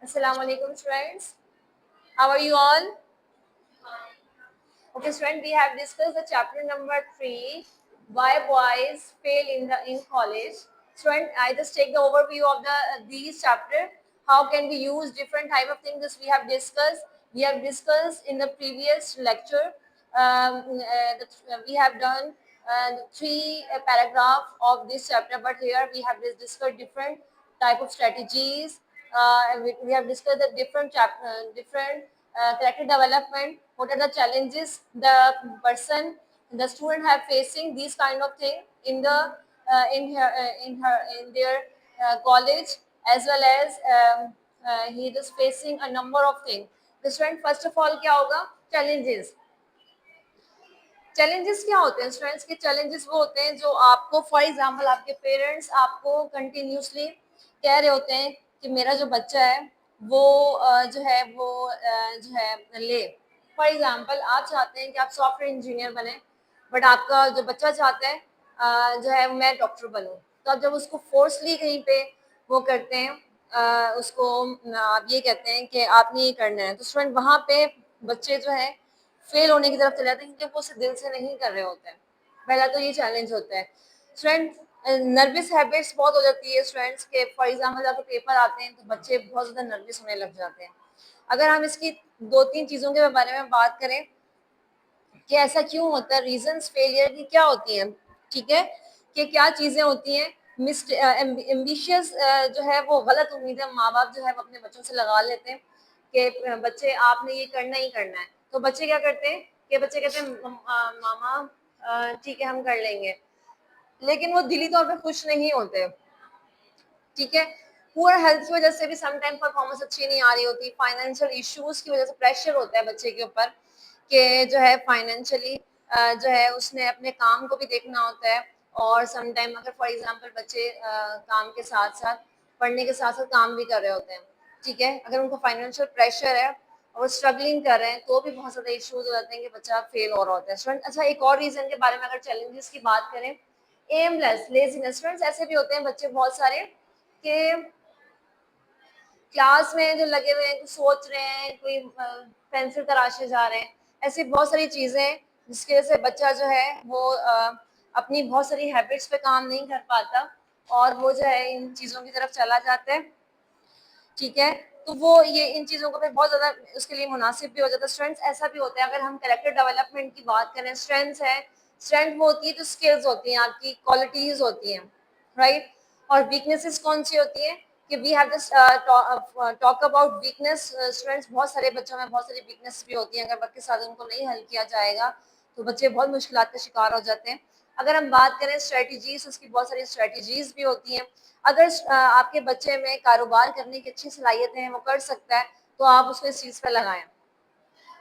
Assalamu alaikum students. How are you all? Okay, student, we have discussed the chapter number 3, why boys fail in college. Student, I just take the overview of these chapter. How can we use different type of things that we have discussed? We have discussed in the previous lecture. We have done three paragraph of this chapter, but here we have discussed different type of strategies. We have discussed the different character development. What are the challenges the student have facing these kind of thing in in their college, as well as he is facing a number of things. The student first of all क्या होगा? Challenges. Challenges क्या होते हैं students के? Challenges वो होते हैं जो आपको, फॉर एग्जांपल, आपके पेरेंट्स आपको कंटिन्यूसली कह रहे होते हैं कि मेरा जो बच्चा है वो जो है ले। फॉर एग्जांपल, आप चाहते हैं कि आप सॉफ्टवेयर इंजीनियर बने, बट आपका जो बच्चा चाहता है जो है मैं डॉक्टर बनूं। तो आप जब उसको फोर्सली कहीं पे वो करते हैं, उसको आप ये कहते हैं कि आपने ये करना है, तो स्टूडेंट वहाँ पे बच्चे जो है फेल होने की तरफ चले जाते हैं, क्योंकि वो उसे दिल से नहीं कर रहे होते हैं। पहला तो ये चैलेंज होता है स्टूडेंट। नर्वस हैबिट्स बहुत हो जाती है स्टूडेंट्स के। फॉर एग्जांपल, जब पेपर आते हैं तो बच्चे बहुत ज़्यादा नर्वस होने लग जाते हैं। अगर हम इसकी दो तीन चीज़ों के बारे में बात करें कि ऐसा क्यों होता है, रीजंस फेलियर की क्या होती हैं, ठीक है, कि क्या चीज़ें होती हैं। एम्बिशियस जो है वो गलत उम्मीदें माँ बाप जो है वो अपने बच्चों से लगा लेते हैं कि बच्चे आपने ये करना ही करना है। तो बच्चे क्या करते हैं कि बच्चे कहते हैं मामा ठीक है हम कर लेंगे, लेकिन वो दिली तौर पे खुश नहीं होते, ठीक है। पुअर हेल्थ की वजह से भी समटाइम परफॉर्मेंस अच्छी नहीं आ रही होती। फाइनेंशियल इश्यूज की वजह से प्रेशर होता है बच्चे के ऊपर कि जो है फाइनेंशियली जो है उसने अपने काम को भी देखना होता है। और समटाइम अगर फॉर एग्जांपल बच्चे काम के साथ साथ, पढ़ने के साथ साथ काम भी कर रहे होते हैं, ठीक है, अगर उनको फाइनेंशियल प्रेशर है और वो स्ट्रगलिंग कर रहे हैं तो भी बहुत ज़्यादा इश्यूज हो जाते हैं कि बच्चा फेल हो रहा होता है स्टूडेंट। अच्छा, एक और रीजन के बारे में अगर चैलेंजेस की बात करें, एमलेस, लेजीनेस। स्टूडेंट्स ऐसे भी होते हैं बच्चे बहुत सारे कि क्लास में जो लगे हुए हैं, कुछ सोच रहे हैं, कोई पेंसिल तराशे जा रहे हैं, ऐसी बहुत सारी चीजें हैं जिसकी वजह से बच्चा जो है वो अपनी बहुत सारी हैबिट्स पे काम नहीं कर पाता और वो जो है इन चीजों की तरफ चला जाता है, ठीक है। तो वो ये इन चीज़ों को फिर बहुत ज़्यादा उसके लिए मुनासिब भी हो जाता है। स्ट्रेंथ्स ऐसा भी होता है, अगर हम कैरेक्टर डेवलपमेंट की बात करें, स्ट्रेंथ्स है, स्ट्रेंथ वो होती है जो स्किल्स होती हैं, आपकी क्वालिटीज़ होती हैं, राइट। और वीकनेसेस कौन सी होती हैं कि we have this talk about weakness. Strengths, बहुत सारे बच्चों में बहुत सारी वीकनेस भी होती हैं, अगर वक्त के साथ उनको नहीं हल किया जाएगा तो बच्चे बहुत मुश्किलात का शिकार हो जाते हैं। अगर हम बात करें स्ट्रेटजीज, उसकी बहुत सारी स्ट्रेटजीज भी होती हैं। अगर आपके बच्चे में कारोबार करने की अच्छी सलाहियतें हैं, वो कर सकता है, तो आप उसको इस चीज़ पे लगाएं,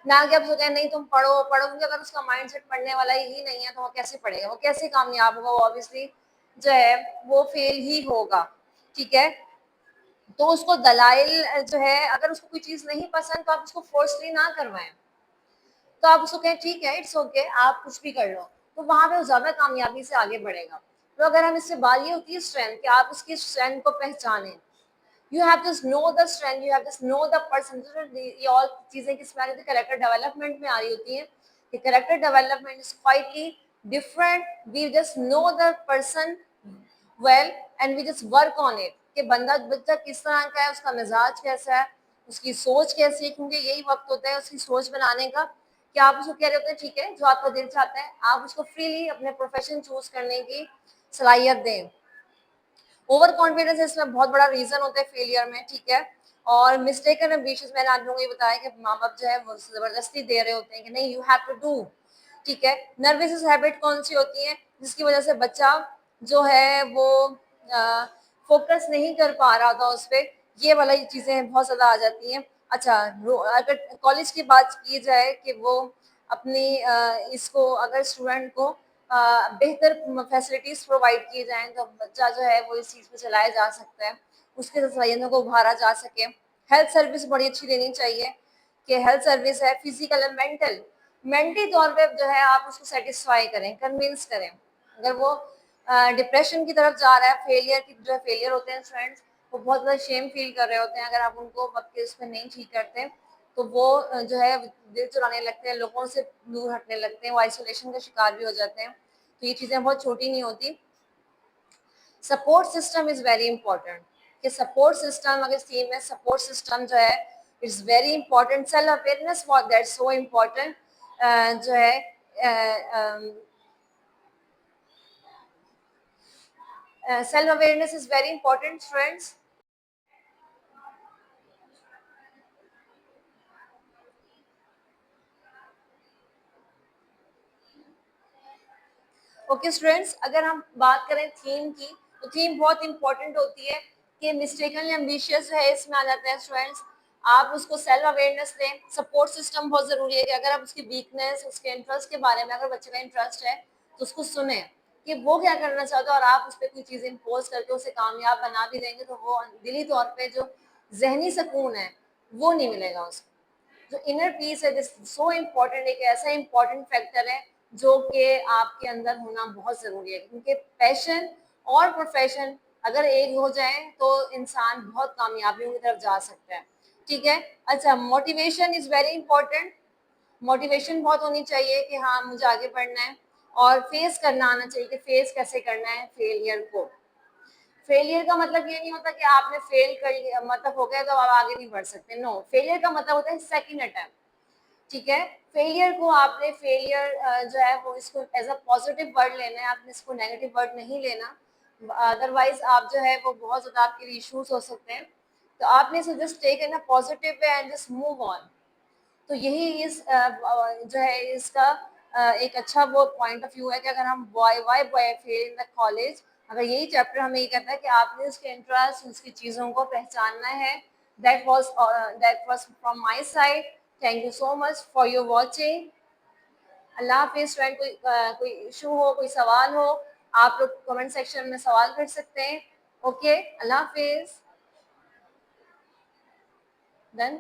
ना कि आप उसको कहें नहीं तुम पढ़ो पढ़ो, क्योंकि अगर उसका माइंडसेट पढ़ने वाला ही नहीं है तो वो कैसे पढ़ेगा, वो कैसे कामयाब होगा, वो ऑब्वियसली जो है वो फेल ही होगा, ठीक है। तो उसको दलाइल जो है, अगर उसको कोई चीज़ नहीं पसंद तो आप उसको फोर्सली ना करवाएं, तो आप उसको कहें ठीक है, इट्स ओके, आप कुछ भी कर लो, तो वहां पे वो ज्यादा कामयाबी से आगे बढ़ेगा। तो अगर हम इससे बात, ये होती है स्ट्रेंथ कि आप उसकी स्ट्रेंथ को पहचानें। You have to know the strength, you have to know the person. ये ऑल चीजें किस में कैरेक्टर डेवलपमेंट में आ रही होती हैं कि character development is quietly different. We just know the person well and we just work on it, कि बच्चा किस तरह का है, उसका मिजाज कैसा है, उसकी सोच कैसी है, क्योंकि यही वक्त होता है उसकी सोच बनाने का कि आप उसको कह रहे होते हैं ठीक है जो आपका दिल चाहता है, आप उसको फ्रीली अपने प्रोफेशन चूज करने की सलाहियत दें। ओवर कॉन्फिडेंस इसमें बहुत बड़ा रीजन होता है फेलियर में, ठीक है। और मिस्टेकन एम्बिशंस, मैंने आप लोगों को ये बताया कि माँ बाप जो है वो जबरदस्ती दे रहे होते हैं कि नहीं यू हैव टू डू, ठीक है। नर्वस हैबिट कौन सी होती है जिसकी वजह से बच्चा जो है वो फोकस नहीं कर पा रहा था उस पर, ये वाला चीजें बहुत ज्यादा आ जाती हैं। अच्छा, अगर कॉलेज की बात की जाए कि वो अपनी इसको, अगर स्टूडेंट को बेहतर फैसिलिटीज प्रोवाइड की जाएं तो बच्चा जो है वो इस चीज़ पे चलाया जा सकता है, उसके सलाहियतों को उभारा जा सके। हेल्थ सर्विस बड़ी अच्छी देनी चाहिए कि हेल्थ सर्विस है, फिजिकल एंड मेंटल, मेंटली तौर पे जो है आप उसको सेटिस्फाई करें, कन्विंस करें। अगर वो डिप्रेशन की तरफ जा रहा है, फेलियर की जो फेलियर होते हैं फ्रेंड्स, वो बहुत ज़्यादा शेम फील कर रहे होते हैं, अगर आप उनको वक्त के उसमें नहीं ठीक करते तो वो जो है दिल चुराने लगते हैं, लोगों से दूर हटने लगते हैं, वो आइसोलेशन का शिकार भी हो जाते हैं। तो ये चीज़ें बहुत छोटी नहीं होती। Support system is very important, कि सपोर्ट सिस्टम अगर टीम में सपोर्ट सिस्टम जो है it's very important. Self awareness that's so important जो है self awareness is very important friends. Okay students, अगर हम बात करें थीम की, तो थीम बहुत इंपॉर्टेंट होती है कि मिस्टेकनली एम्बिशियस है, इसमें आ जाता है स्टूडेंट्स। आप उसको सेल्फ अवेयरनेस दें। सपोर्ट सिस्टम बहुत ज़रूरी है कि अगर आप उसकी वीकनेस, उसके इंटरेस्ट के बारे में, अगर बच्चे का इंटरेस्ट है तो उसको सुने कि वो क्या करना चाहता है, और आप उस पर कोई चीज़ इम्पोज करके उसे कामयाब बना भी देंगे तो वो दिली तौर पर जो जहनी सुकून है वो नहीं मिलेगा उसको। जो इनर पीस है दिस सो इम्पोर्टेंट, एक ऐसा इम्पोर्टेंट फैक्टर है जो कि आपके अंदर होना बहुत ज़रूरी है, क्योंकि पैशन और प्रोफेशन अगर एक हो जाए तो इंसान बहुत कामयाबियों की तरफ जा सकता है। ठीक है। अच्छा, motivation is very important. Motivation बहुत होनी चाहिए कि हाँ मुझे आगे बढ़ना है, और फेस करना आना चाहिए कि फेस कैसे करना है फेलियर को। फेलियर का मतलब ये नहीं होता कि आपने फेल कर लिया मतलब हो गया तो आप आगे नहीं बढ़ सकते। नो, फेलियर का मतलब होता है सेकंड अटेम्प्ट। ठीक है। फेलियर को आपने फेलियर जो है वो इसको एज अ पॉजिटिव वर्ड लेना है, आपने इसको नेगेटिव वर्ड नहीं लेना। अदरवाइज आप जो है वो बहुत ज़्यादा आपके लिए इश्यूज हो सकते हैं। तो आपने इसे just take in a positive way and just move on. तो यही इस जो है इसका एक अच्छा वो पॉइंट ऑफ व्यू है कि अगर हम why boy fail in the college, अगर यही चैप्टर हमें ये कहता है कि आपने उसके इंटरेस्ट, उसकी चीज़ों को पहचानना है। That was from my side. Thank you so much for your watching. अल्लाह हाफिज़ फ्रेंड। कोई इशू हो, कोई सवाल हो, आप लोग कमेंट सेक्शन में सवाल कर सकते हैं। ओके, अल्लाह हाफिज़। डन।